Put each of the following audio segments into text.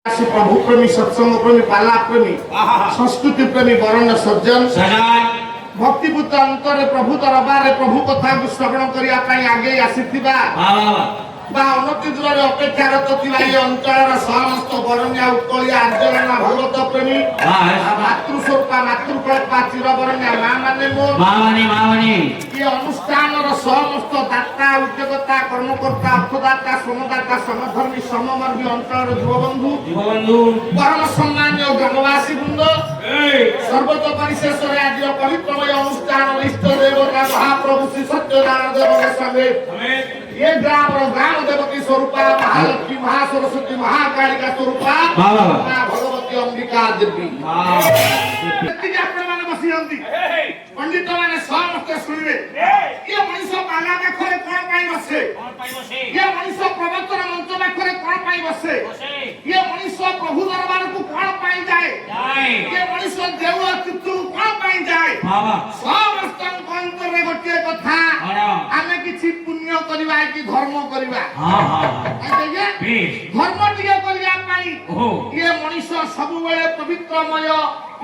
प्रभु प्रेमी, सत्संग प्रेमी, पाला प्रेमी, संस्कृति प्रेमी, वरण्य सज्जन भक्तिपूत अंतर प्रभु दरबार प्रभु कथा श्रवण करने आगे आसीथिबा अनति दूर अपेक्षारत थिबा ए अंचल समस्त वरण्य उत्कलिया आंदोलन भगवत प्रेमी मातृस्वरूपा मातृकल्पा चिरवरण्य माने ये अनुष्ठान समस्त दाता उद्योगता कर्मकर्ता अर्थदाता श्रमदाता समधर्मी सममर्मी अंचल युवबंधु परम सम्मान्य ग्रामवासी वृंद सर्वत परिशेष आज पवित्रमय अनुष्ठान इष्ट देवता महाप्रभु श्री सत्यनारायण देव समेत ये ग्राम देवती स्वरूपा महालक्ष्मी महासरस्वती महाकालिका स्वरूपा भगवती अंबिका देवी पंडित मैंने समस्ते शुणवे ये मनीष पाला पाखे कौन पाई बसे ये मनीष प्रवचन मंच पाखे कौन पाई बसे ये मनीष प्रभु दरबार को कौन पाई जाए ये मनीष देव चित्तू कौन पाई जाए समस्त अंतरे गोटे कथा आमे किछि पुण्य करबा कि धर्म करबा धर्म टिके करिया पाई ये मनीष सब बेले पवित्रमय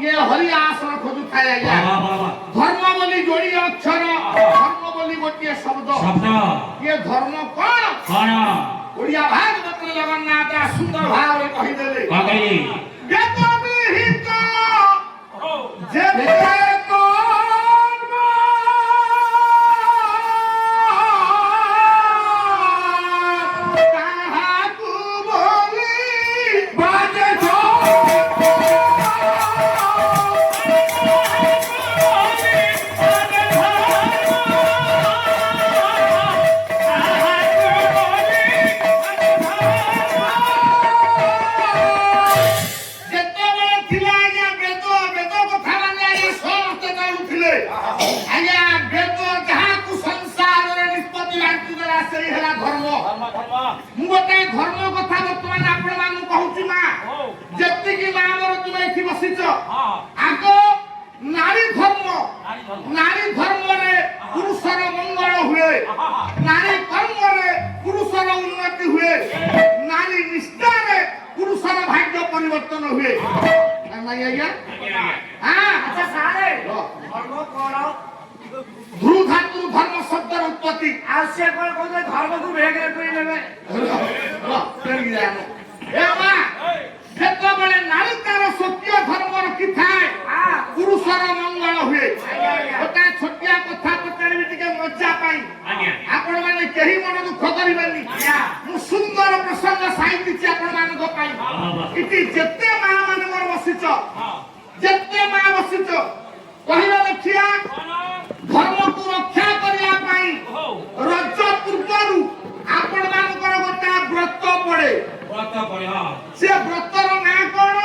ये हरि आसन खोजु थाए धर्म बोली जोड़ी अक्षर धर्म बोली गोटे शब्द ये धर्म कौन ओडिया भागवत जगन्नाथ सुंदर भाव रे कहि देले वेद विहित जे नारी धर्म रे पुरुषर मंगल हुए नारी कर्म रे पुरुषर उन्नति हुए नारी निष्ठा रे पुरुषर भाग्य परिवर्तन हुए अच्छा सारे धर्म कोन ध्रुव धातु धर्म शब्द उत्पत्ति आवश्यक कोन धर्म को भेग रे कोई लेबे ए मां जेतो बेले नारी तार सत्य धर्म रखी थाए पुरुषर मंगल हुए गोटे छोटिया कथा पचारि टिके मजा पाई आपण माने केही मन दुख करिबेनी मु सुंदर प्रसंग साहित्य आपण मान को पाई इति जत्ते मां मान मोर बसिच जत्ते मां बसिच कहिबा लखिया धर्म को रक्षा करिया पाई रज पूर्वरु आपण मान को गोटा व्रत पड़े हां से व्रतर ना कोन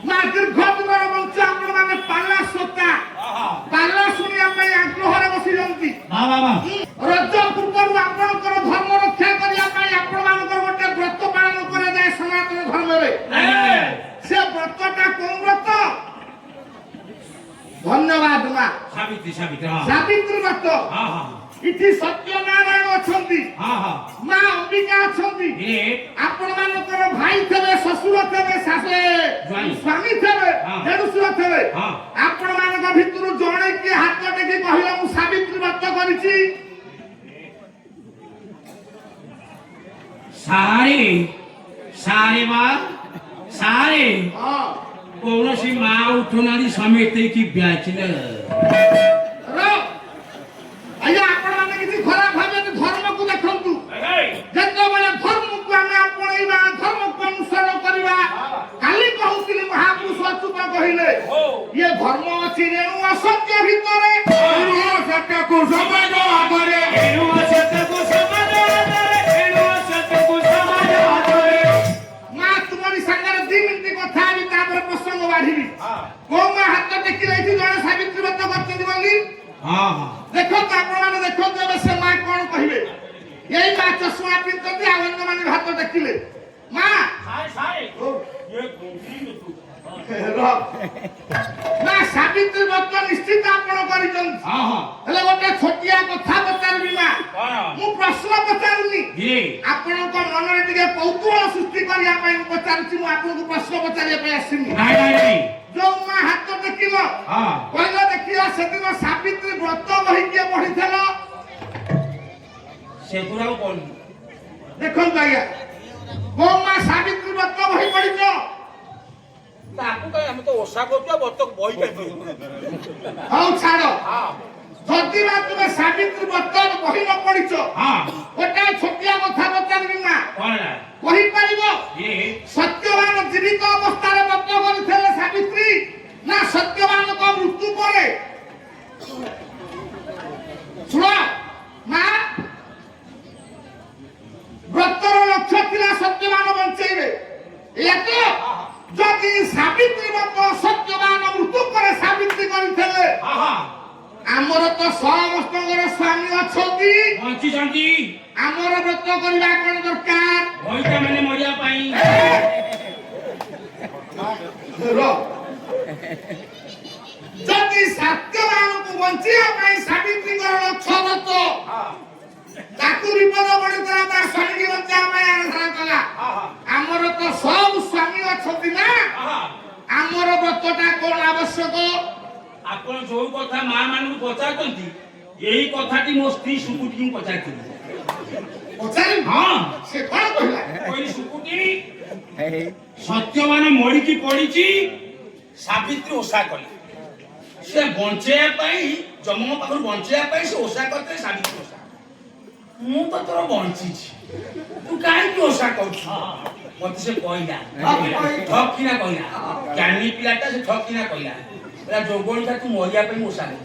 ना दीर्घ दिनर वंश आपण माने पाला सोता पाला सुनिया पे आग्रह रे बसी जंती रज पूर्वरु आपण कर धर्म रक्षा करिया पाई आपण मान कर गोटे व्रत पालन करे जाय सनातन धर्म रे से व्रतटा कोन व्रत धन्यवाद मां सावित्री व्रत इति सत्यनारायण अछंती मां अंबिका अछंती आपण मानकर भाई थबे ससुर थबे सासे स्वामी थबे देडुसुर थबे आपण मानक भितरु जणे के हाथ टेकी कहिला मु सावित्री व्रत करिछि सारे मां सारे कौनसी मां उठनारी समेत की ब्याचले आया आपण माने किछि खराब भाबे धर्म को देखंतु जत्तो बेले धर्म को आमे आपणैबा धर्म को अनुसरण करबा काली कहउतिले महापुरुष अच्युत कहिले ये धर्म अछि रेणु असत्य भितरे रेणु असत्य को समाज आगरे रेणु असत्य को समाज आगरे रेणु असत्य को समाज आगरे मा तुमरी संगर 2 मिनिट कथा आबी तापर प्रसंग बाढिबी को मा हाथ टेकी लैथि जण सावित्री व्रत करछन बोली हां देखो आपण माने देखो जे से मां कोन कहिबे यही मां चश्मा पिंतती आवन्न माने हाथ देखिले मां सारे ये कोठी ନା ସାବିତ୍ରୀ ବ୍ରତ ନିଶ୍ଚିତ ଆପଣ କରିଛନ୍ତି। ହେଲେ ଗୋଟେ ଛୋଟିଆ କଥା ପଚାରିବି ମା, ମୁଁ ପ୍ରଶ୍ନ ପଚାରୁନି, ଆପଣଙ୍କ ମନରେ ଟିକେ କୌତୁହଳ ସୃଷ୍ଟି କରିବା ପାଇଁ ମୁଁ ପଚାରୁଛି। ମୁଁ ଆପଣଙ୍କୁ ପ୍ରଶ୍ନ ପଚାରିବା ପାଇଁ ଆସିନି। ଯୋଉ ମା ହାତ ଦେଖିଲ କହିଲ ଦେଖିଲ ସେଦିନ ସାବିତ୍ରୀ ବ୍ରତ ବହି କିଏ ପଢିଥିଲ? ସେଗୁରା ପଢି ଦେଖନ୍ତୁ ଆଜ୍ଞା, କୋଉ ମା ସାବିତ୍ରୀ ବ୍ରତ ବହି ପଢିଛ? ତାକୁ କାଇଁ ଆମେ ତ ଓଷା କରୁଛୁ ବ୍ରତ ବହି କାଇଁ ପଢିବୁ? ହଉ ଛାଡ, ଯଦି ବା ତୁମେ ସାବିତ୍ରୀ ବ୍ରତ ବହି ନ ପଢିଛ, ଗୋଟେ ଛୋଟିଆ କଥା ପଚାରିବି ମା, କହିପାରିବ ସତ୍ୟବାନ ଜୀବିତ ଅବସ୍ଥାରେ ବ୍ରତ କରିଥିଲେ ସାବିତ୍ରୀ ନା ସତ୍ୟବାନଙ୍କ ମୃତ୍ୟୁ ପରେ? ଶୁଣ ମା, ବ୍ରତର ଲକ୍ଷ୍ୟ ଥିଲା ସତ୍ୟବାନ ବଞ୍ଚେଇବେ। ଯଦି ସାବିତ୍ରୀ ବ୍ରତ ସତ୍ୟବାନ ମୃତ୍ୟୁ ପରେ ସାବିତ୍ରୀ କରିଥିଲେ, ଆମର ତ ସମସ୍ତଙ୍କର ସ୍ୱାମୀ ଅଛନ୍ତି, ବଞ୍ଚିଛନ୍ତି, ଆମର ବ୍ରତ କରିବା କଣ ଦରକାର? ଭଇତା ମାନେ ମରିବା ପାଇଁ। ଯଦି ସତ୍ୟବାନଙ୍କୁ ବଞ୍ଚିବା ପାଇଁ ସାବିତ୍ରୀଙ୍କର ଲକ୍ଷ୍ୟ ବ୍ରତ, ତାକୁ ବିପଦ ପଡିଥିଲା ତା ସ୍ୱାମୀକି ବଞ୍ଚିବା ପାଇଁ ଆରାଧନା କଲା। ଆମର ତ ସବୁ ସ୍ୱାମୀ ଅଛନ୍ତି ନା, ଆମର ବ୍ରତଟା କଣ ଆବଶ୍ୟକ? ଆପଣ ଯୋଉ କଥା ମା ମାନଙ୍କୁ ପଚାରୁଛନ୍ତି, ଏଇ କଥାଟି ମୋ ସ୍ତ୍ରୀ ସୁକୁଟିକୁ ପଚାରିଥିଲି। ପଚାରିବି? ହଁ, ସେ କଣ କହିଲା? କହିଲି ସୁକୁଟି ସତ୍ୟବାନ ମରିକି ପଡିଛି, ସାବିତ୍ରୀ ଓଷା କଲେ। ସେ ବଞ୍ଚେଇବା ପାଇଁ, ଯମଙ୍କ ପାଖରୁ ବଞ୍ଚେଇବା ପାଇଁ ସେ ଓଷା କରିଥିଲେ ସାବିତ୍ରୀ ଓଷା। ମୁଁ ତ ତୋର ବଞ୍ଚିଛି, ତୁ କାହିଁକି ଓଷା କରୁଛୁ? ମତେ ସେ କହିଲା, ଠକିନା କହିଲା, ଜ୍ଞାନୀ ପିଲାଟା ସେ ଠକିନା କହିଲା, ଯୋଗଣିକା ତୁ ମରିବା ପାଇଁ ଓଷା କରୁ।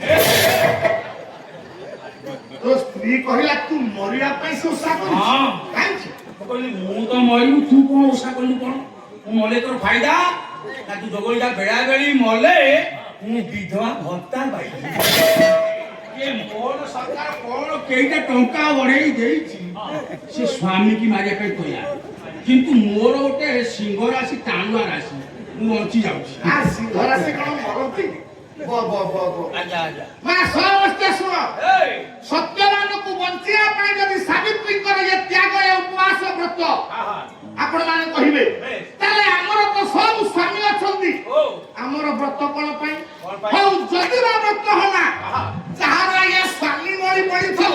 ତୋ ସ୍ତ୍ରୀ କହିଲା ତୁ ମରିବା ପାଇଁ ସେ ଓଷା କରୁଛୁ? କାହିଁକି? କହିଲି ମୁଁ ତ ମରିବୁ, ତୁ କଣ ଓଷା କଲୁ? କଣ ମୁଁ ମଲେ ତୋର ଫାଇଦା ନା ତୁ ଯୋଗଣିକା ବେଳା ବେଳି ମଲେ ମୁଁ ବିଧବା ଭତ୍ତା ପାଇବି। ମୋର ସରକାର କଣ କେଇଟା ଟଙ୍କା ବଢେଇ ଦେଇଛି ସେ ସ୍ୱାମୀ କି ମାରିବା ପାଇଁ କହିଲା, କିନ୍ତୁ ମୋର ଗୋଟେ ସିଂହ ରାଶି ଟାଣୁଆ ରାଶି, ମୁଁ ବଞ୍ଚି ଯାଉଛି। ସିଂହ ରାଶି କଣ ମରନ୍ତି? ମା ସମସ୍ତେ ଶୁଣ, ସତ୍ୟବାନକୁ ବଞ୍ଚିବା ପାଇଁ ଯଦି ସାବିତ୍ରୀଙ୍କର ଏ ତ୍ୟାଗ ଏ ଉପବାସ ବ୍ରତ ଆପଣ ମାନେ କହିବେ, ତାହେଲେ ଆମର ତ ସବୁ ସ୍ୱାମୀ ଅଛନ୍ତି, ଆମର ବ୍ରତ କଣ ପାଇଁ? ହଉ, ଯଦି ବା ବ୍ରତ ହେଲା, ଯାହାର ଆଜ୍ଞା ସ୍ୱାମୀ ମରି ପଡିଥିବ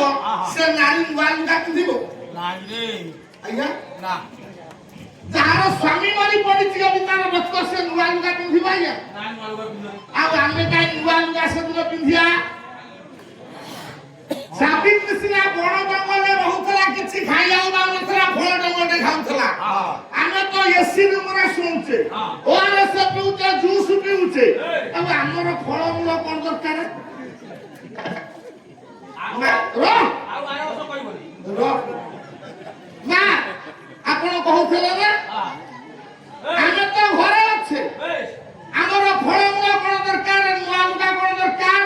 ସେ ନାରୀ ନୂଆ ଲୁଗା ପିନ୍ଧିବ? ଆଜ୍ଞା ନା, ଯାହାର ସ୍ୱାମୀ ମରି ପଡିଛି ଯଦି ତାର ବ୍ରତ ସେ ନୂଆ ଲୁଗା ପିନ୍ଧିବ? ଆଜ୍ଞା ଆଉ ଆମେ କାହିଁ ନୂଆ ଲୁଗା ସେଦିନ ପିନ୍ଧିବା? ସାବିତ୍ରୀ ସିନା ବଣ ଜଙ୍ଗଲରେ ରହୁଥିଲା, କିଛି ଖାଇବାକୁ ପାଉନଥିଲା, ଫଳ ଜଙ୍ଗଲରେ ଖାଉଥିଲା। ଆମେ ତ ଏସି ରୁମରେ ଶୁଣୁଛେ, ଓଆରଏସ୍ ପିଉଛେ, ଜୁସ୍ ପିଉଛେ, ଆଉ ଆମର ଫଳମୂଳ କଣ ଦରକାର? ନା ଆପଣ କହୁଥିଲେ ନା ଆମେ ତ ଘରେ ଅଛେ, ଆମର ଫଳମୂଳ କଣ ଦରକାର? ନୂଆ ଲୁଗା କଣ ଦରକାର?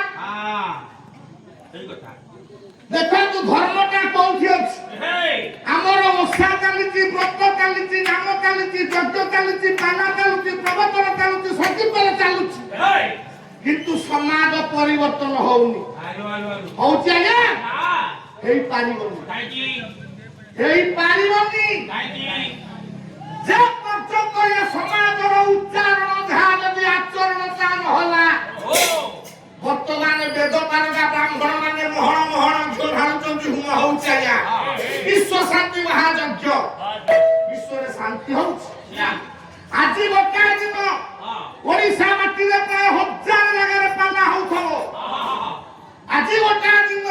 ଦେଖନ୍ତୁ ଧର୍ମଟା କୋଉଠି ଅଛି? ଆମର ଓଷା ଚାଲିଛି, ବ୍ରତ ଚାଲିଛି, ନାମ ଚାଲିଛି, ଯଜ୍ଞ ଚାଲିଛି, ପାଲା ଚାଲୁଛି, ପ୍ରବଚନ ଚାଲୁଛି, ସଙ୍ଗୀତ ଚାଲୁଛି, କିନ୍ତୁ ସମାଜ ପରିବର୍ତ୍ତନ ହଉନି। ହଉଛି ଆଜ୍ଞା? ହେଇପାରିବନି, ହେଇପାରିବନି। ଯେ ପର୍ଯ୍ୟନ୍ତ ଏ ସମାଜର ଉଚ୍ଚାରଣ ଯାହା ଯଦି ଆଚରଣ ତା ନହେଲା, ବର୍ତ୍ତମାନ ବେଦ ପାରଙ୍ଗା ବ୍ରାହ୍ମଣ ମାନେ ମହଣ ମହଣ ଝିଅ ଢାଳୁଛନ୍ତି, ହୁମ ହଉଛି ଆଜ୍ଞା। ବିଶ୍ୱ ଶାନ୍ତି ମହାଯଜ୍ଞ, ବିଶ୍ୱରେ ଶାନ୍ତି ହଉଛି। ଆଜି ଗୋଟାଏ ଦିନ ଓଡ଼ିଶା ମାଟିରେ ପ୍ରାୟ 1000 ଜାଗାରେ ପାଲା ହଉଥିବ। ଆଜି ଗୋଟାଏ ଦିନ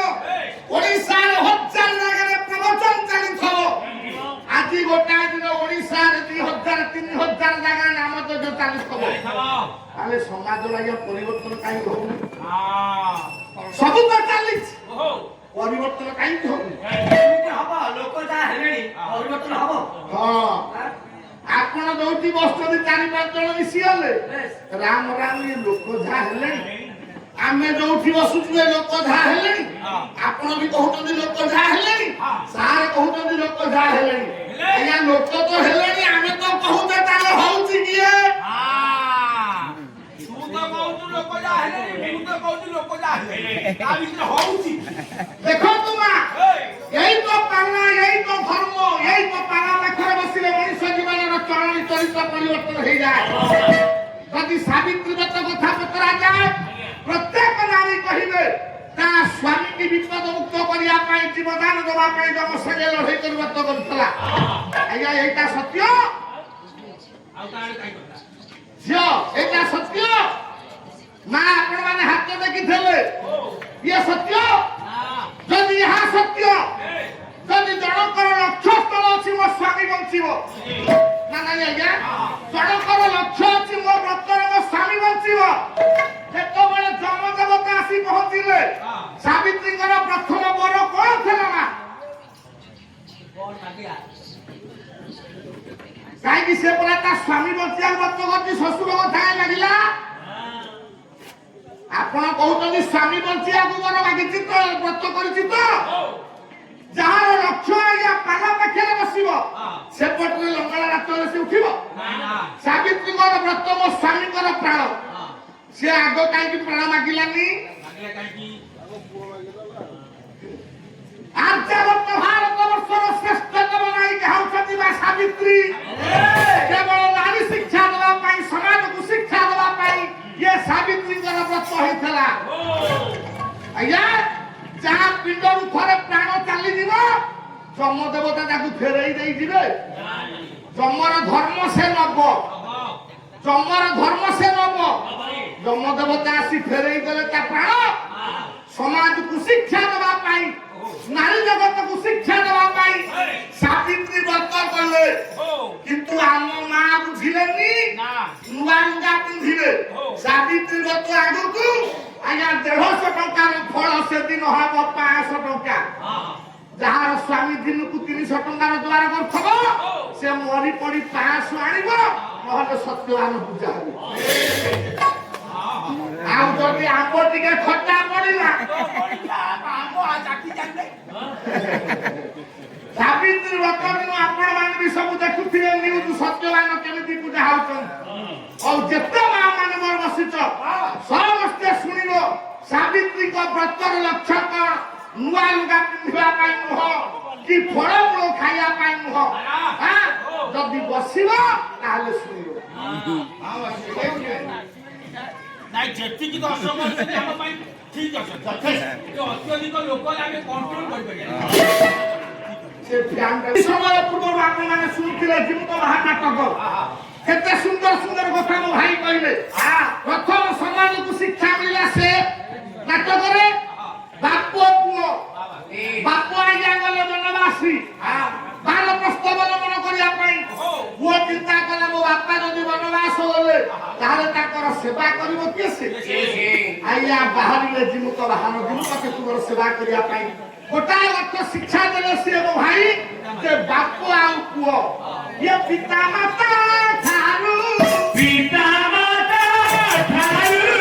ଓଡ଼ିଶାରେ 1000 ଜାଗାରେ ପ୍ରବଚନ ଚାଲିଥିବ। ଆଜି ଗୋଟାଏ ଦିନ ଓଡ଼ିଶାରେ 2000 3000 ଜାଗାରେ ନାମ ଯଜ୍ଞ ଚାଲିଥିବ। ତାହେଲେ ସମାଜ ଲାଗି ପରିବର୍ତ୍ତନ କାହିଁକି ହଉନି? ସବୁ ତ ଚାଲିଛି, ପରିବର୍ତ୍ତନ କାହିଁକି ହଉନି? ଲୋକ ଯାହା ହେଲେଣି ପରିବର୍ତ୍ତନ ହବ। ହଁ, ଆପଣ ଯୋଉଠି ବସୁଛନ୍ତି 4-5 ଜଣ ମିଶିଗଲେ ରାମ ରାମ, ଏ ଲୋକ ଯାହା ହେଲେଣି। ଆମେ ଯୋଉଠି ବସୁଛୁ ଏ ଲୋକ ଯାହା ହେଲେଣି, ଆପଣ ବି କହୁଛନ୍ତି ଲୋକ ଯାହା ହେଲେଣି, ସାର୍ କହୁଛନ୍ତି ଲୋକ ଯାହା ହେଲେଣି। ଆଜ୍ଞା ଲୋକ ତ ହେଲେଣି, ଆମେ ତ କହୁଛେ ତାହେଲେ ହଉଛି କିଏ? ଯା ହେଲେ ମୁଁ ତ କହୁଛି ଲୋକ ଯା ହେଲେ ତା ଭିତରେ ହଉଛି ଦେଖନ୍ତୁ ମା ଏଇ ତ ପାଲା ଏଇ ତ ଧର୍ମ ଏଇ ତ ପାଲା ପାଖରେ ବସିଲେ ମଣିଷ ଜୀବନର ଚଳଣି ଚରିତ୍ର ପରିବର୍ତ୍ତନ ହେଇଯାଏ ଯଦି ସାବିତ୍ରୀ ବ୍ରତ କଥା ପଚରାଯାଏ ପ୍ରତ୍ୟେକ ନାରୀ କହିବେ ତା ସ୍ୱାମୀକି ବିପଦ ମୁକ୍ତ କରିବା ପାଇଁ ଜୀବଦାନ ଦେବା ପାଇଁ ଜମ ସଙ୍ଗେ ଲଢ଼େଇ କରି ବ୍ରତ କରୁଥିଲା ଆଜ୍ଞା ଏଇଟା ସତ୍ୟ ଆଉ ତାର କାଇଁ କଥା ଝିଅ ଏଇଟା ସତ୍ୟ ମା ଆପଣମାନେ ହାତ ଦେଖିଥିଲେ ଇଏ ସତ୍ୟ ଯଦି ଏହା ସତ୍ୟ ଯଦି ଜଣଙ୍କର ଲକ୍ଷ୍ୟ ସ୍ଥଳ ଅଛି ମୋ ସ୍ୱାମୀ ବଞ୍ଚିବ ନା ନାଇଁ ଆଜ୍ଞା ଜଣଙ୍କର ଲକ୍ଷ୍ୟ ଅଛି ମୋ ବ୍ରତରେ ମୋ ସ୍ୱାମୀ ବଞ୍ଚିବ ଯେତେବେଳେ ଯମଦେବତା ଆସି ପହଞ୍ଚିଲେ ସାବିତ୍ରୀଙ୍କର ପ୍ରଥମ ବର କଣ ଥିଲା ମା କାହିଁକି ସେ ପରା ତା ସ୍ୱାମୀ ବଞ୍ଚିବାକୁ ବ୍ରତ କରିଛି ଶ୍ୱଶୁର କଥା ଲାଗିଲା ଆପଣ କହୁଛନ୍ତି ସ୍ୱାମୀ ବଞ୍ଚିବାକୁ ବର ମାଗିଛି ତ ବ୍ରତ କରିଛି ତ ଯାହାର ଲକ୍ଷ୍ୟ ଆଜ୍ଞା ପାଲା ପାଖରେ ବସିବ ସେପଟରେ ଲଙ୍ଗଳା ରାତ୍ରରେ ସେ ଉଠିବ ସାବିତ୍ରୀଙ୍କର ବ୍ରତ ମୋ ସ୍ୱାମୀଙ୍କର ପ୍ରାଣ ସେ ଆଗ କାହିଁକି ପ୍ରାଣ ମାଗିଲାନି ଆର୍ଯ୍ୟବର୍ତ୍ତ ଭାରତ ବର୍ଷର ଶ୍ରେଷ୍ଠତମ ନାୟିକା ହେଉଛନ୍ତି ମା ସାବିତ୍ରୀ କେବଳ ନାରୀ ଶିକ୍ଷା ଦେବା ପାଇଁ ସମାଜକୁ ଶିକ୍ଷା ଦେବା ପାଇଁ ଇଏ ସାବିତ୍ରୀଙ୍କର ବ୍ରତ ହେଇଥିଲା ଆଜ୍ଞା ଯାହା ପିଣ୍ଡରୁ ଥରେ ପ୍ରାଣ ଚାଲିଯିବ ଯମଦେବତା ତାକୁ ଫେରେଇ ଦେଇଯିବେ ଯମର ଧର୍ମ ସେ ନବ ଯମର ଧର୍ମ ସେ ନବ ଯମଦେବତା ଆସି ଫେରେଇ ଦେଲେ ତା ପ୍ରାଣ ସମାଜକୁ ଶିକ୍ଷା ଦେବା ପାଇଁ ନାରୀ ଜଗତକୁ ଶିକ୍ଷା ଦେବା ପାଇଁ ସାବିତ୍ରୀ ବ୍ରତ କଲେ କିନ୍ତୁ ଆମ ମା ବୁଝିଲେନି ନୂଆ ଲୁଗା ପିନ୍ଧିବେ ସାବିତ୍ରୀ ବ୍ରତ ଆଗକୁ ଆଜ୍ଞା 150 ଟଙ୍କାର ଫଳ ସେଦିନ ହବ 500 ଟଙ୍କା ଯାହାର ସ୍ୱାମୀ ଦିନକୁ 300 ଟଙ୍କାର ଦ୍ୱାର କରୁଥିବ ସେ ମରି ପଡି 500 ଆଣିବ ନହେଲେ ସତ୍ୟବାନ ପୂଜା ହବ ଆଉ ଯଦି ଆମ୍ବ ଟିକେ ଖଟା ପଡିଲା ସାବିତ୍ରୀ ବ୍ରତ ଦିନ ଆପଣ ମାନେ ବି ସବୁ ଦେଖୁଥିବେ ନ୍ୟୁଜ ସତ୍ୟବାନ କେମିତି ପୂଜା ହଉଛନ୍ତି ଆଉ ଯେତେ ମା ମାନେ ମୋର ବସିଛ ସମସ୍ତେ ଶୁଣିବ ସାବିତ୍ରୀଙ୍କ ବ୍ରତର ଲକ୍ଷ୍ୟ କଣ ନୂଆ ଲୁଗା ପିନ୍ଧିବା ପାଇଁ ନୁହଁ କି ଫଳମୂଳ ଖାଇବା ପାଇଁ ନୁହଁ ଯଦି ବସିବ ତାହେଲେ ଶୁଣିବ ନାଇଁ ଯେତିକି ଦର୍ଶକ ଅଛନ୍ତି ଆମ ପାଇଁ ଠିକ ଅଛନ୍ତି ଅତ୍ୟଧିକ ଲୋକ ଆମେ କଣ୍ଟ୍ରୋଲ କରିପାରିବା ସମୟ ପୂର୍ବରୁ ଆପଣମାନେ ଶୁଣୁଥିଲେ ଜୀବନ୍ତ ମହାନାଟକ କେତେ ସୁନ୍ଦର ସୁନ୍ଦର କଥା ମୋ ଭାଇ କହିଲେ ପ୍ରଥମ ସମାଜକୁ ଶିକ୍ଷା ମିଳିଲା ସେ ନାଟକରେ ବାପ ପୁଅ ବାପ ଆଜ୍ଞା ଗଲେ ବନବାସୀ ବାନପ୍ରସ୍ଥ ଅବଲମ୍ବନ କରିବା ପାଇଁ ପୁଅ ଚିନ୍ତା କଲେ ମୋ ବାପା ଯଦି ବନବାସ ଗଲେ ତାହେଲେ ତାଙ୍କର ସେବା କରିବ କିଏ ସେ ଆଜ୍ଞା ବାହାରିଲେ ଜିମୁତ ବାହାନ ଜିମୁତ କେତୁଙ୍କର ସେବା କରିବା ପାଇଁ ଗୋଟାଏ ଅର୍ଥ ଶିକ୍ଷା ଦେଲେ ସିଏ ମୋ ଭାଇ ଯେ ବାପ ଆଉ ପୁଅ ଇଏ ପିତା ମାତା ଠାରୁ ପିତା ମାତା ଠାରୁ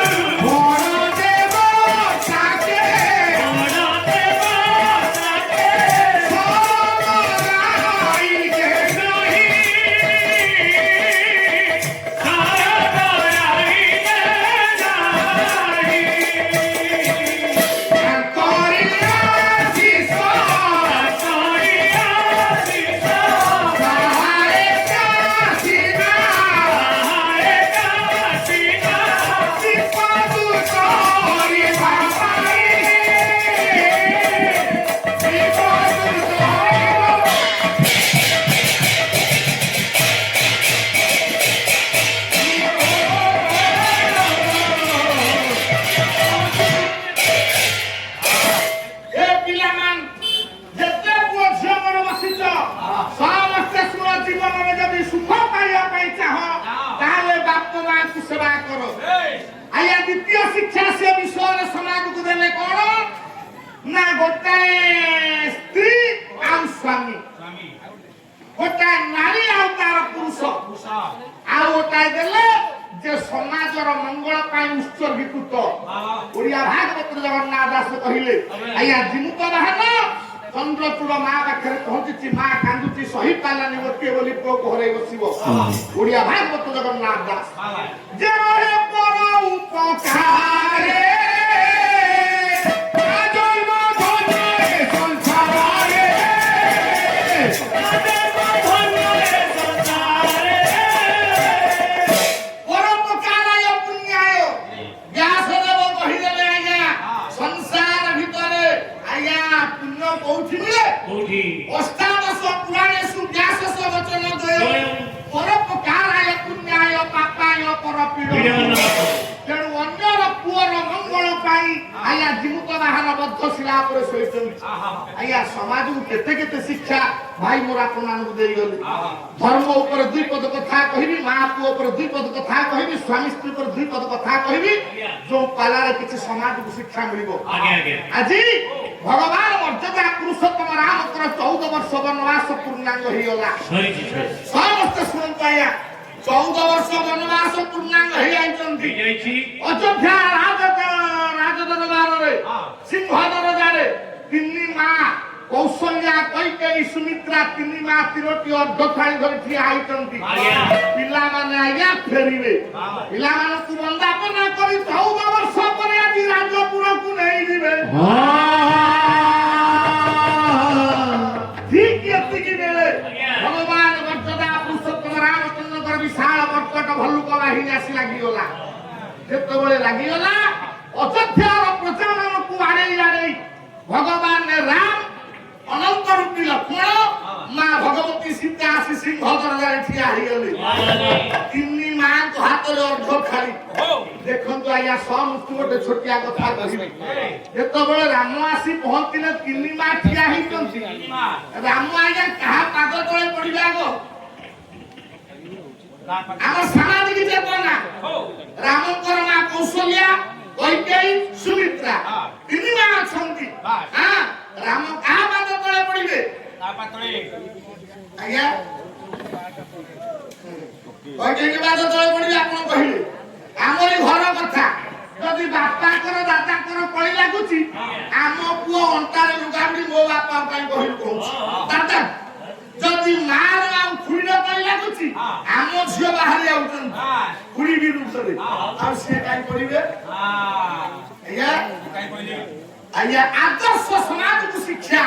ଚନ୍ଦ୍ରଚୂଡ଼ ମା ପାଖରେ ପହଞ୍ଚିଛି ମା କାନ୍ଦୁଛି ସହି ପାରିଲାନି ଗୋଟିଏ ବୋଲି ପୁଅକୁ ହରେଇ ବସିବ ଓଡିଆ ଭାଗବତ ଜଗନ୍ନାଥ ଦାସ ଯେ উপকারে জন্ম ধন্য রে সংসারে পরোপকারায় পুণ্যায় ব্যাসদেব কহিদেবে আজ্ঞা সংসার ভিতরে আজ্ঞা পুণ্য কোଉଠି মিলে অষ্টাদশ পুরাণেষু ব্যাসস্য বচন দ্বয় পরোপকারায় পুণ্যায় ପାପାୟ ପରପୀଡ଼ ତେଣୁ ଅନ୍ୟର ପୁଅର ମଙ୍ଗଳ ପାଇଁ ଆଜ୍ଞା ଜୀବିତ ବାହାନ ବଦ୍ଧ ଶିଳା ଉପରେ ଶୋଇଛନ୍ତି ଆଜ୍ଞା ସମାଜକୁ କେତେ କେତେ ଶିକ୍ଷା ଭାଇ ମୋର ଆପଣମାନଙ୍କୁ ଦେଇଗଲେ ଧର୍ମ ଉପରେ ଦୁଇ ପଦ କଥା କହିବି ମା ପୁଅ ଉପରେ ଦୁଇ ପଦ କଥା କହିବି ସ୍ୱାମୀ ସ୍ତ୍ରୀ ଉପରେ ଦୁଇ ପଦ କଥା କହିବି ଯୋଉ ପାଲାରେ କିଛି ସମାଜକୁ ଶିକ୍ଷା ମିଳିବ ଆଜି ଭଗବାନ ମର୍ଯ୍ୟାଦା ପୁରୁଷୋତ୍ତମ ରାମଙ୍କର 14 ବର୍ଷ ବନବାସ ପୂର୍ଣ୍ଣାଙ୍ଗ ହେଇଗଲା ସମସ୍ତେ ଶୁଣନ୍ତୁ ଆଜ୍ଞା 14 ବର୍ଷ ବନବାସ ପୂର୍ଣ୍ଣାଙ୍ଗ ହେଇଯାଇଛନ୍ତି ଅଯୋଧ୍ୟା ରାଜଦରବାରରେ ସିଂହ ଦରଜାରେ ତିନି ମା କୌଶଲ୍ୟା କୈକେୟୀ ସୁମିତ୍ରା ତିନି ମା ତିନୋଟି ଅର୍ଦ୍ଧଥାଳି ଧରି ଠିଆ ହେଇଛନ୍ତି ପିଲାମାନେ ଆଜ୍ଞା ଫେରିବେ ପିଲାମାନଙ୍କୁ ବନ୍ଦାପନା କରି 14 ବର୍ଷ ପରେ ଆଜି ରାଜପୁରକୁ ନେଇଯିବେ ଠିକ ଏତିକି ବେଳେ ଭଗବାନ ମର୍ଯ୍ୟାଦା ପୁରୁଷୋତ୍ତମ ରାମଚନ୍ଦ୍ରଙ୍କର ବିଶାଳ ମର୍କଟ ଭଲ୍ଲୁକ ବାହିନୀ ଆସି ଲାଗିଗଲା ଯେତେବେଳେ ଲାଗିଗଲା ଅଯୋଧ୍ୟାର ପ୍ରଜାମାନଙ୍କୁ ଆଡ଼େଇ ଭଗବାନ ରାମ ଅନନ୍ତ ରୂପୀ ଲକ୍ଷ୍ମଣ ମା ଭଗବତୀ ସୀତା ଆସି ସିଂହ ଦରଜାରେ ଠିଆ ହେଇଗଲେ ତିନି ମାଙ୍କ ହାତରେ ଅର୍ଦ୍ଧଥାଳି ଦେଖନ୍ତୁ ଆଜ୍ଞା ସମସ୍ତେ ଗୋଟେ ଛୋଟିଆ କଥା କହିବି ଯେତେବେଳେ ରାମ ଆସି ପହଞ୍ଚିଲେ ତିନି ମା ଠିଆ ହେଇଛନ୍ତି ରାମ ଆଜ୍ଞା କାହା ପାଦ ତଳେ ପଡିବେ ଆଗ ଆମ ସାମାଜିକ ଚେତନା ରାମଙ୍କର ମା କୌଶଲ୍ୟା କୈକେୟୀ ସୁମିତ୍ରା ତିନି ମା ଅଛନ୍ତି ରାମ କାହା ପାଦ ତଳେ ପଡିବେ ଆଜ୍ଞା କୈକେୟୀ ପାଦ ତଳେ ପଡିବେ ଆପଣ କହିଲେ ଆମରି ଘର କଥା ଯଦି ବାପାଙ୍କର ଦାଦାଙ୍କର କଳି ଲାଗୁଛି ଆମ ପୁଅ ଅଣ୍ଟାରେ ଲୁଗା ଭିଡ଼ି ମୋ ବାପା ପାଇଁ କହିଲୁ କହୁଛି ଦାଦା ଯଦି ମାର ଆଉ ଖୁଡିର କଳି ଲାଗୁଛି ଆମ ଝିଅ ବାହାରି ଯାଉଛନ୍ତି ଖୁଡି ବିରୁଦ୍ଧରେ ଆଉ ସିଏ କାହିଁ ପଡିବେ ଆଜ୍ଞା ଆଦର୍ଶ ସମାଜକୁ ଶିକ୍ଷା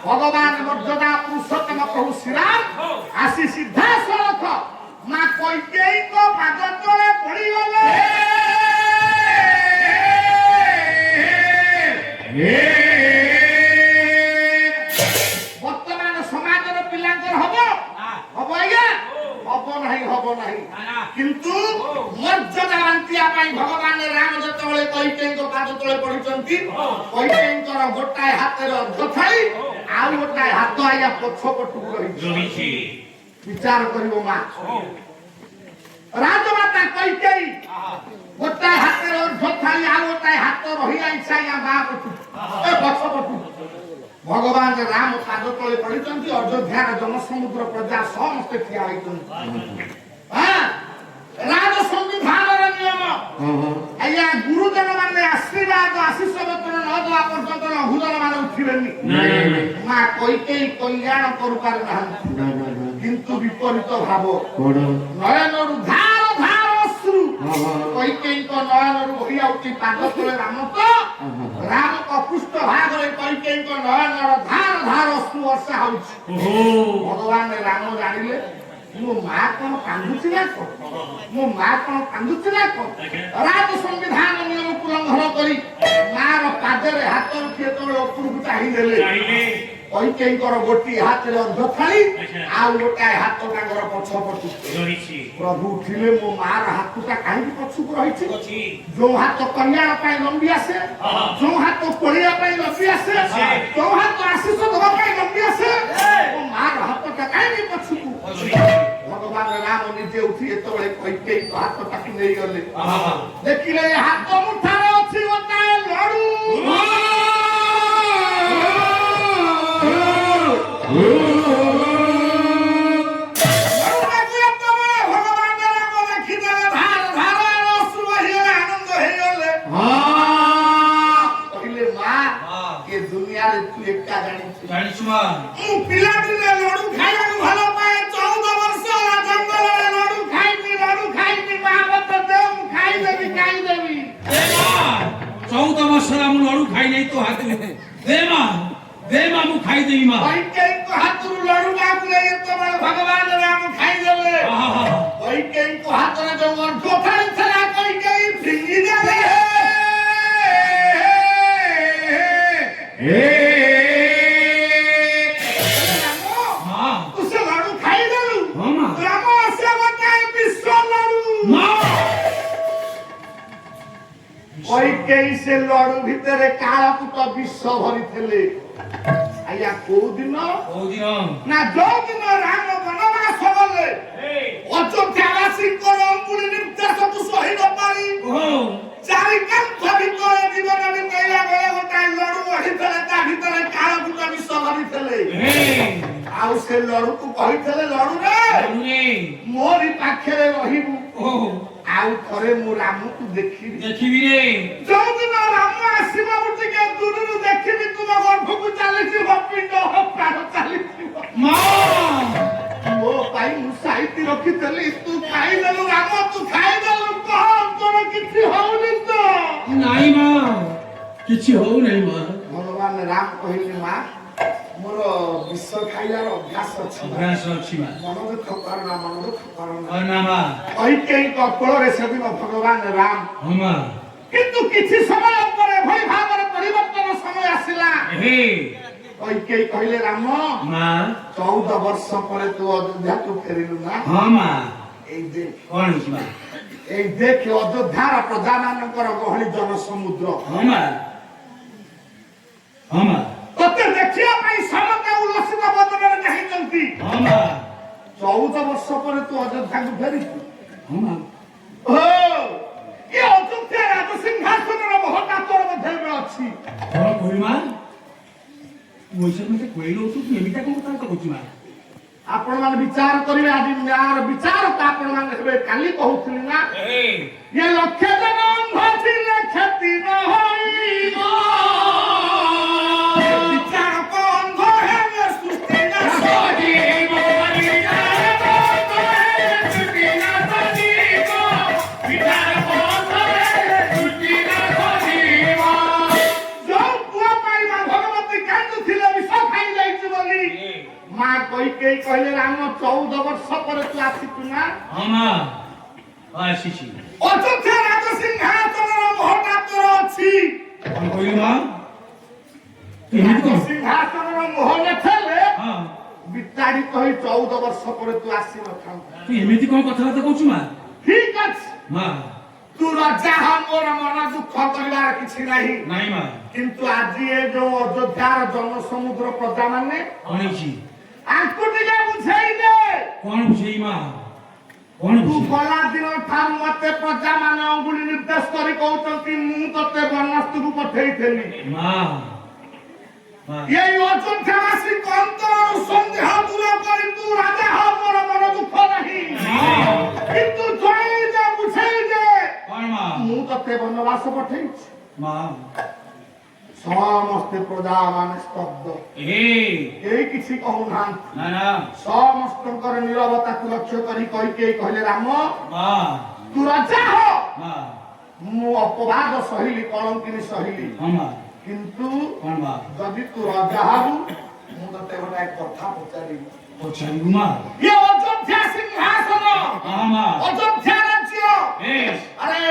ଭଗବାନ ମର୍ଯ୍ୟାଦା ପୁରୁଷୋତ୍ତମ ପ୍ରଭୁ ଶ୍ରୀରାମ ଆସି ସିଧାସଳଖ ମା କୈକେୟୀଙ୍କ ପାଦ ତଳେ ପଡିଗଲେ ବର୍ତ୍ତମାନ ସମାଜର ପିଲାଙ୍କର ହବ ଆଜ୍ଞା ହବ ନାହିଁ କିନ୍ତୁ ମର୍ଯ୍ୟାଦା ବାନ୍ଧିବା ପାଇଁ ଭଗବାନ ରାମ ଯେତେବେଳେ କୈକେୟୀଙ୍କ ପାଦ ତଳେ ପଡିଛନ୍ତି କୈକେୟୀଙ୍କର ଗୋଟାଏ ହାତରେ ଅର୍ଦ୍ଧଥାଳି ଆଉ ଗୋଟାଏ ହାତ ଆଜ୍ଞା ପଛପଟକୁ ରହିଛି ବିଚାର କରିବ ମା ରାଜମାତା କୈକେୟୀ ଗୋଟାଏ ହାତରେ ଅର୍ଦ୍ଧଥାଳି ଆଉ ଗୋଟାଏ ହାତ ରହିଯାଇଛି ଆଜ୍ଞା ମା ପଛପଟୁ ଭଗବାନ ରାମ ପାଦ ତଳେ ପଡିଛନ୍ତି ଅଯୋଧ୍ୟାର ଜନସମୁଦ୍ର ପ୍ରଜା ସମସ୍ତେ ଠିଆ ହେଇଛନ୍ତି ରାଜ ସମ୍ବିଧାନର ନିୟମ ଆଜ୍ଞା ଗୁରୁଜନ ମାନେ ଆଶୀର୍ବାଦ ଆଶିଷ ବଚନ ନ ଦେବା ପର୍ଯ୍ୟନ୍ତ ଲଘୁଜନ ମାନେ ଉଠିବେନି ମା କୈକେୟୀ କଲ୍ୟାଣ କରିପାରିନାହାନ୍ତି କିନ୍ତୁ ବିପରୀତ ଭାବ ନୟନରୁ ଧାର ଧାର ଅଶ୍ରୁ କୈକେୟୀଙ୍କ ନୟନରୁ ବହି ଆଉଠି ପାଦ ତଳେ ରାମ ରାମଙ୍କ ପୃଷ୍ଠ ଭାଗରେ କୈକେୟୀଙ୍କ ନୟନର ଧାର ଧାର ଅଶ୍ରୁ ବର୍ଷା ହଉଛି ଭଗବାନ ରାମ ଜାଣିଲେ ମୋ ମା କଣ କାନ୍ଦୁଛି ନା କଣ ରାଜ ସମ୍ବିଧାନ ନିୟମକୁ ଲଙ୍ଘନ କରି ମାର ପାଦରେ ହାତ ରଖି ଯେତେବେଳେ ଉପରକୁ ଚାହିଁଦେଲେ କୈକେୟୀଙ୍କର ଗୋଟିଏ ହାତରେ ଅର୍ଦ୍ଧଥାଳି ଆଉ ଗୋଟାଏ ହାତ ତାଙ୍କର ପଛପଟୁ ପ୍ରଭୁ ଉଠିଲେ ମୋ ମାର ହାତଟା କାହିଁକି ପଛକୁ ରହିଛି ଯୋଉ ହାତ କଲ୍ୟାଣ ପାଇଁ ଲମ୍ବି ଆସେ ଯୋଉ ହାତ ପୋଳିବା ପାଇଁ ଲମ୍ବି ଆସେ ଯୋଉ ହାତ ଆଶିଷ ଦେବା ପାଇଁ ଲମ୍ବି ଆସେ ମୋ ମାର ହାତଟା କାହିଁକି ପଛକୁ ଭଗବାନ ରାମ ନିଜେ ଉଠି ଯେତେବେଳେ କୈକେୟୀଙ୍କ ହାତଟାକୁ ନେଇଗଲେ ଦେଖିଲେ ହାତ ମୁଠାରେ ଅଛି ଗୋଟାଏ ଲଡୁ ଭଗବାନ ରାମ ଦେଖିଦେଲେ ଧାର ଧାର ଅଶ୍ରୁ ବହିଗଲେ ଆନନ୍ଦ ହେଇଗଲେ କହିଲେ ମା ଏ ଦୁନିଆରେ ତୁ ଏକା ଜାଣିଛୁ ମୁଁ ପିଲାଦିନେ ଲଡୁ ଖାଇବାକୁ ଭଲ ପାଏ 14 ବର୍ଷ ଜଙ୍ଗଲରେ ଲଡୁ ଖାଇନି ମା ମତେ ଦେ ମୁଁ ଖାଇଦେବି को हाथ दे मां मु खाई देई मां कैकेयी को हाथरू लडू बाबुले ଯେତେବେଳେ ଭଗବାନ ରାମ ଖାଇଦେଲେ कैकेयी को ହାତରେ ଯୋଉ ଅର୍ଘ ଥିଲା कैकेयୀ ଫିଙ୍ଗି ଦେଲେ कैकेयी से लड़ू भितर कालकूट विष भरी आया को दिन ना जो दिन राम वनवास गले अयोध्यावासी अंगुली निर्देश को सही न पारी चारि कांथ भितर जीवन बिताइला बेले गोटा लड़ू बढ़ितले ता भितर कालकूट विष भरी आउ से लड़ू को कहितले लड़ू रे मोरी पाखरे रहिबू आउ थरे मु राम को देखिबी रे जो दिन राम आसीबा उठके दूरनु देखिबी तुम गर्भ को चालिछि हपिंड प्राण चालिछि मां ओ पाई मु साइति रखितली तू खाई देलु राम तू खाई देलु कह तोर किछि होउनी तो नाही मां किछि होउ नाही मां भगवान राम कहिले मां मोर विष खाइलार अभ्यास अछि मां मन दुख करना ना मां कैकेयी कपड़ रे सेदिन भगवान राम मां किंतु किछि समय परे भई भाବରେ परिवर्तन समय आसिला कैकेयी कहिले राम मां 14 वर्ष परे तू अयोध्या को फेरिलु ना हां मां ए देख कोन मां ए देख अयोध्यार प्रजा मानकर गहली जन समुद्र हां मां तते देखिया पई समते उल्लसित बदନରେ नहीं चलती हां मां 14 वर्ष परे तू अयोध्या को फेरिलु हां मां ओ ये अयोध्या राज सिंहासनर महत्ता तोर मध्ये अछि कोन कोइ मां मोइसे मते कोइलो तू एमिटा कोन कथा कहू मां आपण मान विचार करिवे आज न्यायर विचार का आपण मान हेबे काली कहउथिली ना ये लक्ष्य जन अंधथिले क्षति न होइबो विचार को अंध हेले सृष्टि न होइबो विचार को अंध हेले सृष्टि न होइबो विचार को अंध हेले सृष्टि न होइबो जो पुआ पाइबा भगवती कांदुथिले विष खाइ जाइछु बोली मां कैकेयी कहले राम 14 वर्ष परे तू आसितु ना हां मां आसीछि अयोध्या राज सिंहासनर महत्ता तोर अछि कोन कहली मां राज सिंहासनर मोह नथले हां बिताड़ी कहि 14 वर्ष परे तू आसी न था तू एमिति कोन कथा कहू मां ठीक अछि मां तू राजा हमर मन दुख करिवार किछि नाही नाही मां किंतु आज ये जो अयोध्यार जन समुद्र प्रजा माने कोनछि आंकु टिके बुझाई दे कोन बुझेई मां कोन तू बुझेई गला दिन ठारू मते प्रजा माने अंगुली निर्देश करी कहउतंती मु तते बनस्तु को पठेइथेली मां मां ये अयोध्यावासी कंतर संदेह दूर करी तू राजा हो मोर मन दुख नहीं किंतु जोई दे बुझाई दे कोन मां मु तते वनवास पठेइछ मां समस्त प्रजा माने स्तब्ध एई किछि कहू ना ना ना समस्तकर नीरवता को लक्ष्य करी कैकेयी कहले राम मां तू राजा हो मां मु अपवाद सहिली कलंकिनी सहिली मां किंतु कोन मां जदि तू राजा हबु मु तते गोटा कथा पचारी पछाई मां ये अयोध्या सिंहासन हां मां अयोध्या राज्य अरे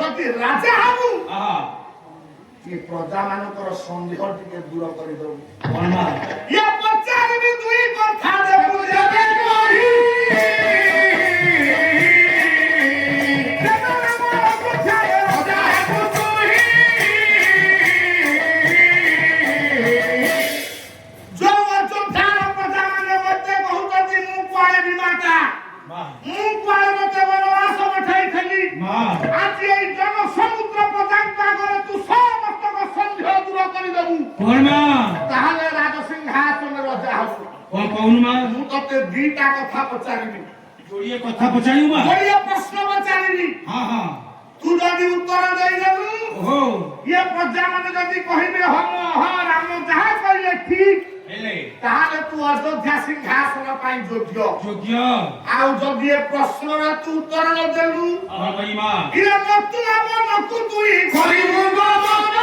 जदि राजा हबु हां ये प्रजा मानकर संदेह टिके दूर करि दउ कोन मां ये पचारी भी दुई कथा दे बुझे कही दीटा कथा पचारिबी जोड़िए कथा पचाई मां जोड़िए प्रश्न पचारिबी हां हां तू जदि उत्तर देई देबू ओहो ये प्रजा माने जदि कहिबे हम हां राम जहा कहिए ठीक हेले ताहाले तू अयोध्या सिंहासन पाई योग्य आउ जदि ये प्रश्न रे तू उत्तर न देलू हां भाई मां इरे मत लाभ न तू तुई करिबू गमन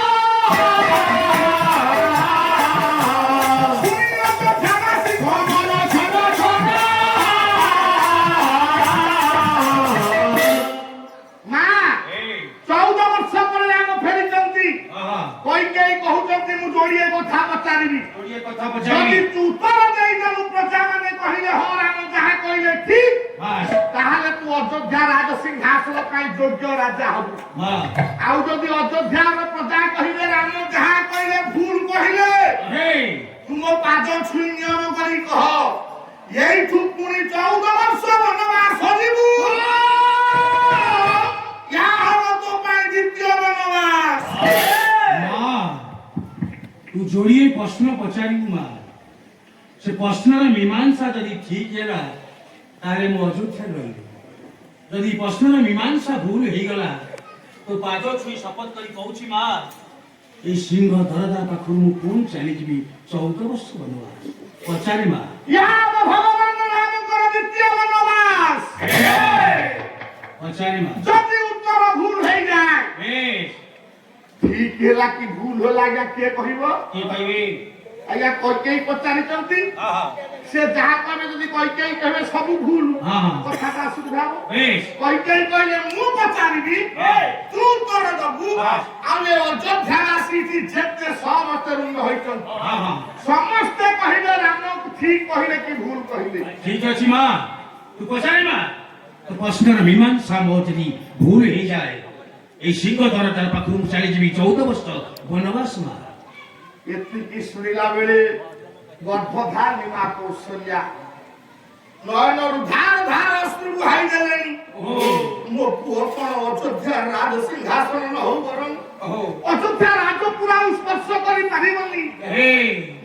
যদি তু উত্তর ଦେଇଦେଲୁ ପ୍ରଜାମାନେ କହିଲେ ହଁ ରାମ ଯାହା କହିଲେ ଠିକ ତାହେଲେ ତୁ ଅଯୋଧ୍ୟା ରାଜସିଂହାସନ ପାଇଁ ଯୋଗ୍ୟ ରାଜା ହବୁ। ଆଉ ଯଦି ଅଯୋଧ୍ୟାର ପ୍ରଜା କହିଲେ ରାମ ଯାହା କହିଲେ ଭୁଲ କହିଲେ ତୁମ ପାଦ ଛୁଇଁ ନିୟମ କରି କହ ଏଇଠୁ ପୁଣି 14 ବର୍ଷ ବନବାସ ଯିବୁ। ୟା ହବ ତୋ ପାଇଁ ଦ୍ୱିତୀୟ ବନବାସ। तू जोड़िए प्रश्न पचारू माँ से प्रश्नर मीमांसा यदि ठीक है तारे मु अयोध्या रही यदि प्रश्नर मीमांसा भूल हो गला तो पाद छुई शपथ करी कहूची माँ ए सिंह दरदार पाखु मु पुणी चली जीवी 14 वर्ष बनवास पचारे माँ या भगवान राम कर द्वितीय बनवास पचारे माँ जदि उत्तर भूल हो जाए ठीक है कि भूल होला या के कहिबो के कहबे आया कइकेई पचारिचंती से जहा कहबे जदि कइकेई कहबे सब भूल कथाटा सुधाबो कइकेई कहले मु पचारिबी तू कर दबु आले अयोध्यावासी जी जेते समस्त रुंग होइचन समस्त कहिबे राम ठीक कहिले कि भूल कहिले ठीक अछि मां तू पचारे मां तो प्रश्नर मीमांसा मोजरी भूल हो जाए ए सिंह दरदार पाखु चली जीवी 14 वर्ष बनवास मां एतिकी सुनिला बेले गर्भधार निमा कौशल्या नयन धार धार अश्रु बहाई देलेनी मो पुओ कोन अयोध्या राज सिंहासन न हो बरम अयोध्या राजपुरा स्पर्श करी पारिबनी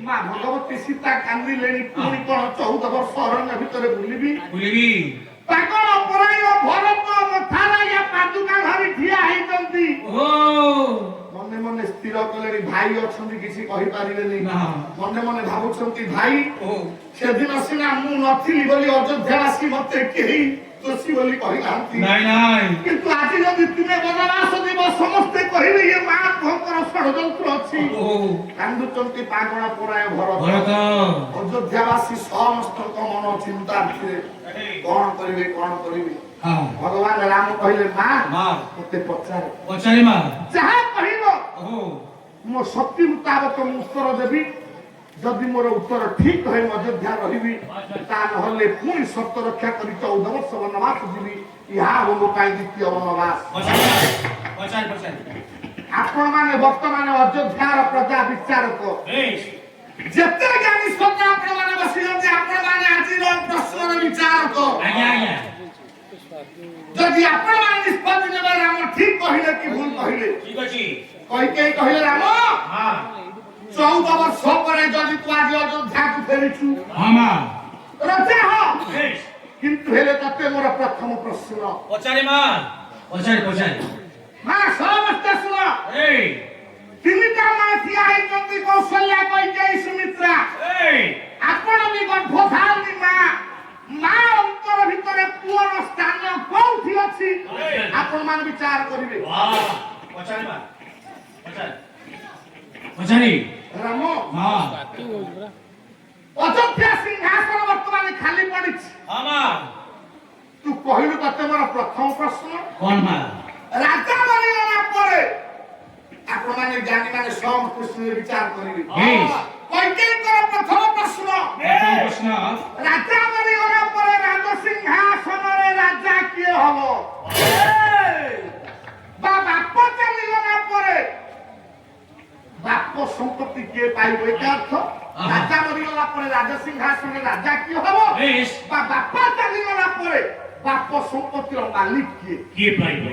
मां भगवती सीता कांदी लेनी पुनी कोन 14 वर्ष अरण्य भितरे बुलिबी पागल पराय भरत मथारा या पादुका धरि ठिया हेचंती मने मने स्थिर कले भाई अछंती किसी कहि पारिबेनी मने मने भाबुछंती भाई से दिन सिना मु नथिली बोली अयोध्यावासी मते केही दोषी बोली कहिलांती नाही किंतु आज जदि तुमे बनवास दिव समस्त कहिबे ये मां भंकर षडयंत्र अछि कांदुचंती पागल पराय भरत अयोध्यावासी समस्त मन चिंता थे कौन करिवे भगवान राम कहले मां मते पचारे मां जहा कहिबो मो शक्ति मुताबिक मु उत्तर देबी जदि मोर उत्तर ठीक है अयोध्या रहिबी ता नहले पुणी सत्य रक्षा करी 14 वर्ष वनवास जीवी या हो पाई द्वितीय वनवास पचारे आपण माने वर्तमान अयोध्यार प्रजा विचारक जेते ज्ञानी सत्य आपण माने बसी जे आपण माने आजि प्रश्नर विचारक आज्ञा जदि आपण माने निष्पत्ति नेबे राम ठीक कहिले कि भूल कहिले ठीक अछि कहि कहिले राम हां 14 वर्ष परे जदि तू आज अयोध्या को फेरिछु हां मां रजे हो किंतु हेले तते मोर प्रथम प्रश्न पचारे मां पचारे मां समस्त सुन तिनिटा मां थिया है जति कौशल्या कहि सुमित्रा आपण भी गर्भधारिणी मां अंतर भितरे पुअर स्थान कोठी अछि आपण मान विचार करिवे पचारे राम हां अयोध्या सिंहासन वर्तमान खाली पड़ी हां मां तू कहिलु तते मोर प्रथम प्रश्न कोन मां राजा बनिला परे आपण माने ज्ञानी माने सम प्रश्न विचार करिवे कइकेकर प्रथम प्रश्न राजा बनिला परे राज सिंहासन रे राजा किए हबो बाप चलिगला परे बाप संपत्ति के पाइबो ए अर्थ राजा बनिला परे राज सिंहासन रे राजा किए हबो बाप चलिगला परे बाप संपत्तिर मालिक किए पाइबो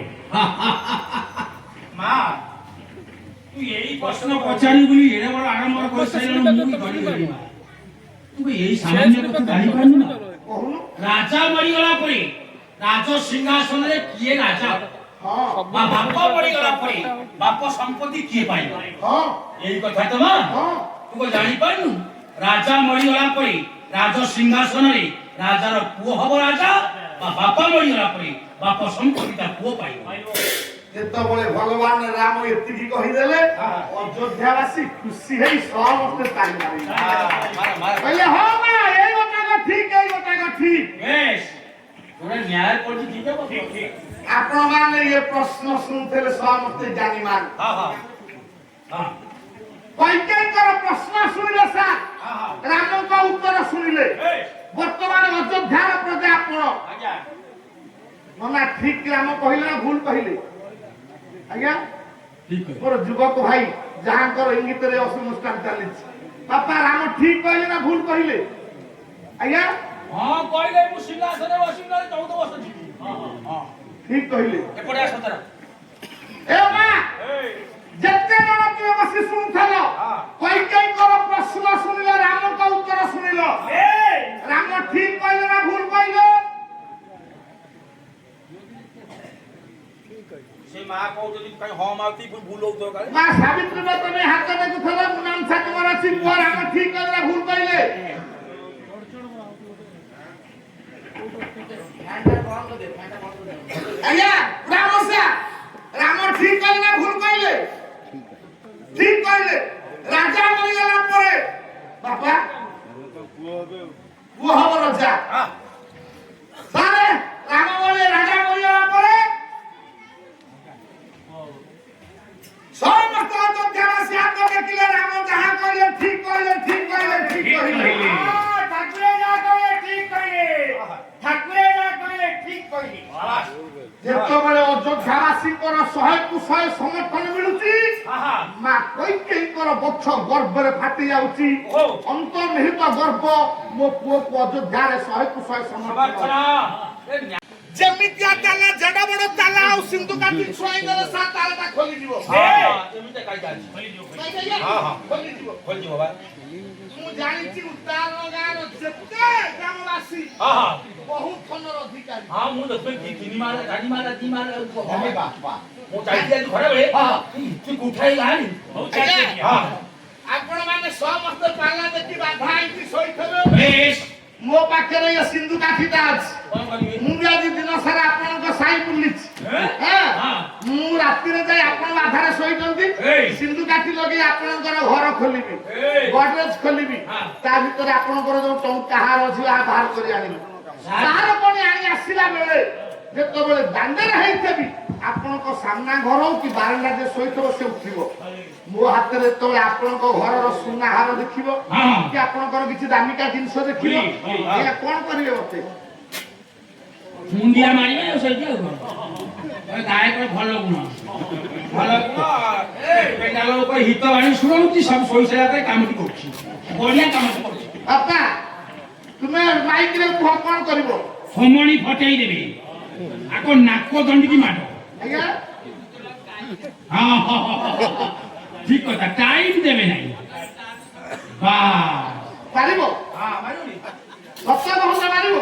मां तू यही प्रश्न पचारी बोली एरे बड़ आरंभ कर साइलन मु धरी गली मां तू यही सामान्य कथा जानि पानु ना कहू राजा मरि गला परे राज सिंहासन रे किए राजा हां बाप मरि गला परे बाप संपत्ति किए पाइबो हां यही कथा त मां हां तू को जानि पानु राजा मरि गला परे राज सिंहासन रे राजार पुओ हबो राजा बाप मरि गला परे बाप संपत्ति ता पुओ पाइबो ଯେତେବେଳେ ଭଗବାନ ରାମ ଏତିକି କହିଦେଲେ ଅଯୋଧ୍ୟାବାସୀ ଖୁସି ହେଇ ସମସ୍ତେ ତାଳି ମାରିଲେ କହିଲେ ହଁ ମା ଏଇ ଗୋଟାକ ଠିକ ଏଇ ଗୋଟାକ ଠିକ ନ୍ୟାୟ କରୁଛି ଠିକ ହବ ଠିକ ଆପଣ ମାନେ ଏ ପ୍ରଶ୍ନ ଶୁଣୁଥିଲେ ସମସ୍ତେ ଜାଣିମାନ କୈକେୟୀଙ୍କର ପ୍ରଶ୍ନ ଶୁଣିଲେ ସାର୍ ରାମଙ୍କ ଉତ୍ତର ଶୁଣିଲେ ବର୍ତ୍ତମାନ ଅଯୋଧ୍ୟାର ପ୍ରଜା ଆପଣ ନା ଠିକ ରାମ କହିଲେ ନା ଭୁଲ କହିଲେ ଆଜ୍ଞା ମୋର ଯୁବକ ଭାଇ ଯାହାଙ୍କର ଇଙ୍ଗିତରେ ଅନୁଷ୍ଠାନ ଚାଲିଛି ବାପା ରାମ ଠିକ କହିଲେ ନା ଭୁଲ କହିଲେ ଆଜ୍ଞା ହଁ କହିଲେ ମୁଁ ସିଂହାସନରେ ବସିବି 14 ବର୍ଷ ଯିବି ଠିକ କହିଲେ ଏପଟେ ଆସ ତର ଏ ମା ଯେତେ ଜଣ ତୁମେ ବସି ଶୁଣୁଥିଲ କୈକେୟୀଙ୍କର ପ୍ରଶ୍ନ ଶୁଣିଲ ରାମଙ୍କ ଉତ୍ତର ଶୁଣିଲ ରାମ ଠିକ କହିଲେ ନା ଭୁଲ କହିଲେ ସେ ମା କହୁଛନ୍ତି କାଇଁ ହଁ ମାଉତି ଭୁଲ ହଉଥିବ କାଳେ ମା ସାବିତ୍ରୀ ତମେ ହାତ ଦେଖୁଥିଲ ମୁନାଂସା ତୁମର ଅଛି ପୁଅ ରାମ ଠିକ କହିଲେ ନା ଭୁଲ କହିଲେ ଆଜ୍ଞା ରାମ ଠିକ କହିଲେ ନା ଭୁଲ କହିଲେ ଠିକ କହିଲେ ରାଜା ମରିଗଲା ପରେ ବାପା ପୁଅ ହବ ରାଜା ସାରେ ରାମ ବଳେ ରାଜା ମରିଗଲା ପରେ ସମସ୍ତ ଅଯୋଧ୍ୟାବାସୀ ହାତ ଦେଖିଲେ ରାମ ଯାହା କହିଲେ ଠିକ କହିଲେ ଠିକ କହିଲେ ଠିକ କହିଲେ ଠାକୁରେ ଯା କହିଲେ ଠିକ କହିଲେ ଠାକୁରେ ଯା କହିଲେ ଠିକ କହିଲେ ଯେତେବେଳେ ଅଯୋଧ୍ୟାବାସୀଙ୍କର 100କୁ 100 ସମର୍ଥନ ମିଳୁଛି ମା କୈକେୟୀଙ୍କର ବକ୍ଷ ଗର୍ବରେ ଫାଟି ଯାଉଛି ଅନ୍ତର୍ନିହିତ ଗର୍ବ ମୋ ପୁଅକୁ ଅଯୋଧ୍ୟାରେ 100କୁ 100 ସମର୍ଥନ ଯେମିତିଆ ତାଲା ଜେଡା ବଡ ତାଲା ଆଉ ସିନ୍ଧୁ କାଠି ଛୁଆଇଦେଲେ ସା ତାଲାଟା ଖୋଲିଯିବ ଏମିତି କାଇଦା ଅଛି ଖୋଲିଯିବ ମୁଁ ଜାଣିଛି ଉତ୍ତାରଣ ଗାଁର ଯେତେ ଗ୍ରାମବାସୀ ବହୁତ ଖଣ୍ଡର ଅଧିକାରୀ ମୁଁ ଦେଖି ତିନି ମାଳ ଚାରି ମାଳ ଦି ମାଳ ମୁଁ ଚାଲିଛି ଆଜି ଖରାବେଳେ ତୁ ଉଠାଇ ଗାଳି ଆପଣ ମାନେ ସମସ୍ତେ ପାଲା ଦେଖି ବାଧା ହେଇକି ଶୋଇଥିବେ ମୋ ପାଖରେ ଏ ସିନ୍ଧୁ କାଠିଟା ଅଛି ମୁଁ ବି ଆଜି ଦିନ ସାରା ଆପଣଙ୍କ ସାହି ବୁଲିଛି ମୁଁ ରାତିରେ ଯାଇ ଆପଣ ବାଧାରେ ଶୋଇଛନ୍ତି ସିନ୍ଧୁ କାଠି ଲଗେଇ ଆପଣଙ୍କର ଘର ଖୋଲିବି ଗଡରେଜ ଖୋଲିବି ତା ଭିତରେ ଆପଣଙ୍କର ଯୋଉ ଟଙ୍କା ହାର ଅଛି ବାହାର କରି ଆଣିବି ତାହାର ପୁଣି ଆଣି ଆସିଲା ବେଳେ ଯେତେବେଳେ ଦାଣ୍ଡରେ ହେଇଥିବି ଆପଣଙ୍କ ସାମ୍ନା ଘର ହଉ କି ବାରଣ୍ଡାରେ ଶୋଇଥିବ ସେ ଉଠିବ ମୋ ହାତରେ ଯେତେବେଳେ ଆପଣଙ୍କ ଘରର ସୁନା ହାର ଦେଖିବ କି ଆପଣଙ୍କର କିଛି ଦାମିକା ଜିନିଷ ଦେଖିବ ଏଇଟା କଣ କରିବେ ମତେ ମୁଣ୍ଡିଆ ମାରିବେ ସେଇଠି ଆଉ ଗାୟକ ଭଲ ଗୁଣ ପେଣ୍ଡାଲ ଉପରେ ହିତ ବାଣୀ ଶୁଣଉଛି ସବୁ ଶୋଇସାରିଲା ପରେ କାମଟି କରୁଛି ବଢିଆ କାମଟି କରୁଛି ବାପା ତୁମେ ମାଇକରେ କୁହ କଣ କରିବ ସମଣି ଫଟେଇ ଦେବେ ଆଗ ନାକ ଦଣ୍ଡିକି ମାଡ଼ ଆଜ୍ଞା ঠিক কথা টাইম দেবে নাই ପାରିବ ସତ କହୁଛ ପାରିବ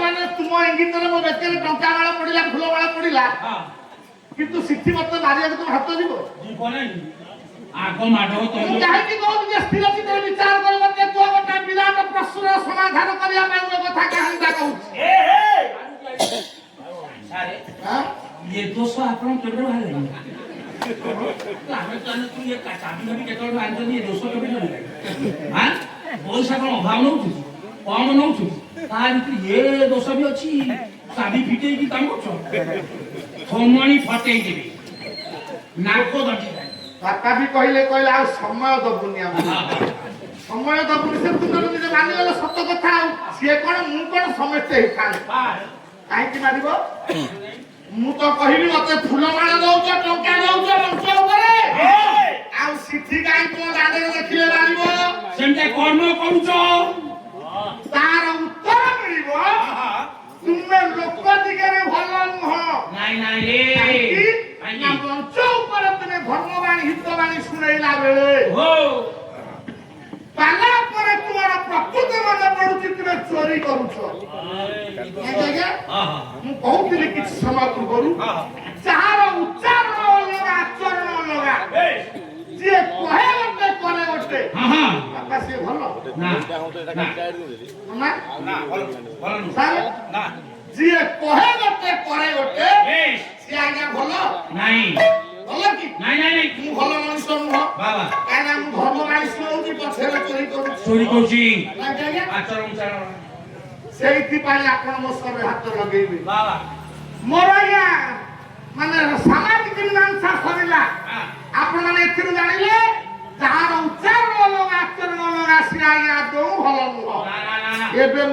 ମାନେ ତୁମ ଇଙ୍ଗିତରେ ମୋ ବେକରେ ଟଙ୍କା ମାଳ ପଡିଲା ଫୁଲ ମାଳ ପଡିଲା କିନ୍ତୁ ସିଠି ମତେ ମାରିବାକୁ ତୁମ ହାତ ଯିବ ଆଗ ମାଡ଼ ମୁଁ କାହିଁକି କହୁଛି ଯେ ସ୍ଥିର ଚିତ୍ତରେ ବିଚାର କରି ମତେ କୁହ ଗୋଟେ ବିରାଟ ପ୍ରଶ୍ନର ସମାଧାନ କରିବା ପାଇଁ ମୋ କଥା କାହିଁକି କହୁଛି ये दोस्त ଆପଣ କେବେ ବାହାରିଲେ ଆମେ ତ ତୁ ଏ ଚାବି ଧରି କେତେବେଳେ ଆଣିଛନ୍ତି ଏ ଦୋଷ କେବେ ଧରିଲେ ପଇସା କଣ ଅଭାବ ନଉଛୁ କମ ନଉଛୁ ତା ଭିତରେ ଏ ଦୋଷ ବି ଅଛି ଚାବି ଫିଟେଇକି କାମ କରୁଛ ସମଣି ଫଟେଇ ଦେବେ ନାକ ଦଣ୍ଡି ବାପା ବି କହିଲେ ଆଉ ସମୟ ଦବୁନି ଆମେ ସମୟ ଦବୁନି ସେ ତୁମର ନିଜେ ମାନିଗଲେ ସତ କଥା ଆଉ ସିଏ କଣ ମୁଁ କଣ ସମସ୍ତେ ହେଇଥାନ୍ତି କାହିଁକି ମାରିବ ମୁଁ ତ କହିବି ମତେ ଫୁଲମାଳ ଦଉଛ ଟଙ୍କା ଦଉଛ ମଞ୍ଚ ଉପରେ ଆଉ ସିଠି କାହିଁ ତୁମ ଦାଣ୍ଡରେ ଦେଖିଲେ ମାରିବ ସେମିତି କର୍ମ କରୁଛ ତାର ଉତ୍ତର ମିଳିବ ତୁମେ ଲୋକ ଦିଗରେ ଭଲ ନୁହଁ ମଞ୍ଚ ଉପରେ ତୁମେ ଧର୍ମବାଣୀ ହିତବାଣୀ ଶୁଣେଇଲା ବେଳେ ପାଲା ପରେ ତୁମର ପ୍ରକୃତ ମନେ ପଡୁଛି ତୁମେ ଚୋରି କରୁଛ ମୁଁ କହୁଥିଲି କିଛି ସମୟ ପୂର୍ବରୁ ଯାହାର ଉଚ୍ଚାରଣ ଅଲଗା ଆଚରଣ ଅଲଗା ଯିଏ କହେ ଗୋଟେ କରେ ଗୋଟେ ବାପା ସିଏ ଭଲ ଯିଏ କହେ ଗୋଟେ କରେ ଗୋଟେ ବେଶ ସିଏ ଆଜ୍ଞା ଭଲ ନାଇଁ ଭଲ କି ନାଇଁ ନାଇଁ ନାଇଁ ମୁଁ ଭଲ ମଣିଷ ନୁହଁ ବାବା କାହିଁକିନା ମୁଁ ଧର୍ମ ମାଣିଷ ହଉଛି ପଛରେ ଚୋରି କରୁଛି ଚୋରି କରୁଛି ଆଜ୍ଞା ଆଚରଣ ଚାରଣ ସେଇଥିପାଇଁ ଆପଣ ମୋ ସରେ ହାତ ଲଗେଇବେ ବାବା ମୋର ଆଜ୍ଞା ମାନେ ସାମାଜିକ ମୀମାଂସା ସରିଲା ହଁ। ଆପଣ ମାନେ ଏଥିରୁ ଜାଣିଲେ ଯାହାର ଉଚ୍ଚାରଣ ଅଲଗା ଆଚରଣ ଅଲଗା ସିଏ ଆଜ୍ଞା ଆଦୌ ଭଲ ନୁହଁ ନା ନା ନା ନା ଏବେ